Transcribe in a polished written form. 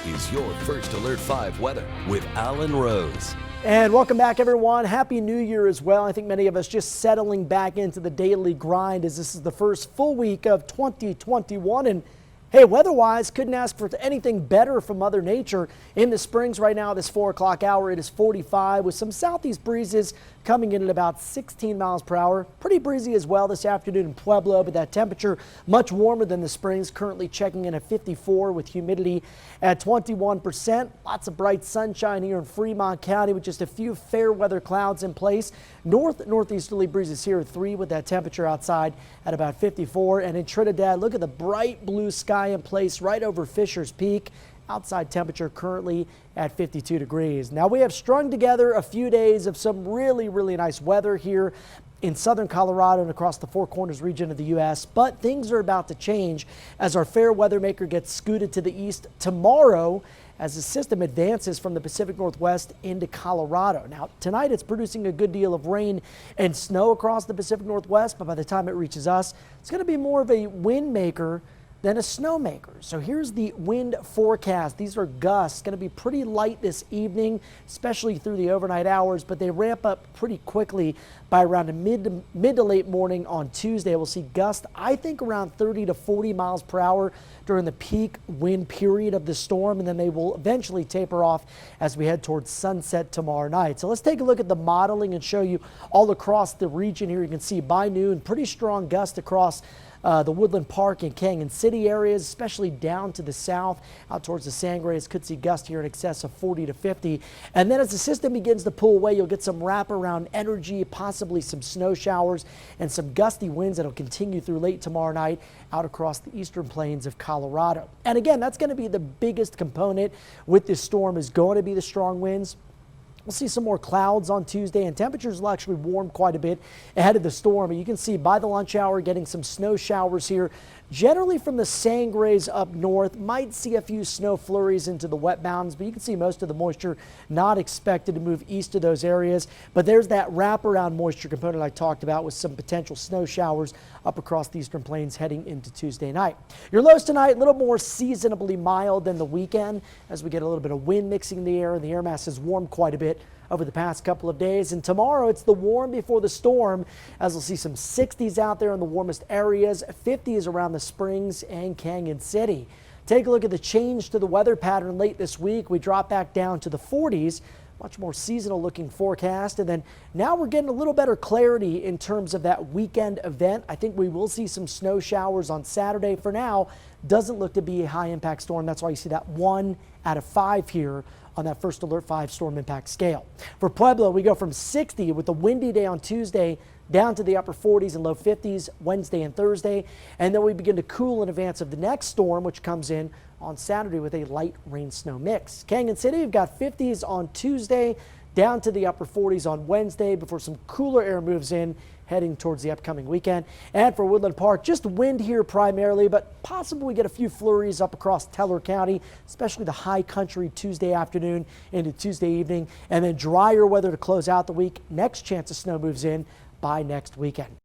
is your First Alert 5 weather with Alan Rose. And welcome back, everyone. Happy New Year as well. I think many of us just settling back into the daily grind as this is the first full week of 2021. And hey, weather-wise, couldn't ask for anything better from Mother Nature. In the Springs right now, this 4 o'clock hour, it is 45 with some southeast breezes coming in at about 16 miles per hour. Pretty breezy as well this afternoon in Pueblo, but that temperature much warmer than the Springs, currently checking in at 54 with humidity at 21%. Lots of bright sunshine here in Fremont County with just a few fair weather clouds in place. Northeasterly breezes here at 3 with that temperature outside at about 54. And in Trinidad, look at the bright blue sky in place right over Fisher's Peak. Outside temperature currently at 52 degrees. Now we have strung together a few days of some really nice weather here in southern Colorado and across the Four Corners region of the U.S. But things are about to change as our fair weather maker gets scooted to the east tomorrow as the system advances from the Pacific Northwest into Colorado. Now tonight it's producing a good deal of rain and snow across the Pacific Northwest, but by the time it reaches us, it's going to be more of a wind maker than a snowmaker. So here's the wind forecast. These are gusts, going to be pretty light this evening, especially through the overnight hours, but they ramp up pretty quickly by around mid to late morning on Tuesday. We'll see gusts, I think, around 30 to 40 miles per hour during the peak wind period of the storm, and then they will eventually taper off as we head towards sunset tomorrow night. So let's take a look at the modeling and show you all across the region here. You can see by noon, pretty strong gusts across the Woodland Park and Canyon City areas, especially down to the south, out towards the Sangres. Could see gusts here in excess of 40 to 50. And then as the system begins to pull away, you'll get some wraparound energy, possibly some snow showers and some gusty winds that'll continue through late tomorrow night out across the eastern plains of Colorado. And again, that's going to be the biggest component with this storm, is going to be the strong winds. We'll see some more clouds on Tuesday, and temperatures will actually warm quite a bit ahead of the storm. And you can see by the lunch hour getting some snow showers here, generally from the Sangres up north. Might see a few snow flurries into the wet mountains, but you can see most of the moisture not expected to move east of those areas. But there's that wraparound moisture component I talked about with some potential snow showers up across the eastern plains heading into Tuesday night. Your lows tonight, a little more seasonably mild than the weekend as we get a little bit of wind mixing the air, and the air mass has warmed quite a bit over the past couple of days. And tomorrow it's the warm before the storm, as we'll see some 60s out there in the warmest areas, 50s around the Springs and Canyon City. Take a look at the change to the weather pattern late this week. We drop back down to the 40s, much more seasonal looking forecast. And then now we're getting a little better clarity in terms of that weekend event. I think we will see some snow showers on Saturday. For now, doesn't look to be a high impact storm. That's why you see that 1 out of 5 here on that First Alert 5 storm impact scale. For Pueblo, we go from 60 with a windy day on Tuesday down to the upper 40s and low 50s Wednesday and Thursday. And then we begin to cool in advance of the next storm, which comes in on Saturday with a light rain snow mix. Canyon City, we've got 50s on Tuesday down to the upper 40s on Wednesday before some cooler air moves in heading towards the upcoming weekend. And for Woodland Park, just wind here primarily, but possibly we get a few flurries up across Teller County, especially the high country Tuesday afternoon into Tuesday evening, and then drier weather to close out the week. Next chance of snow moves in by next weekend.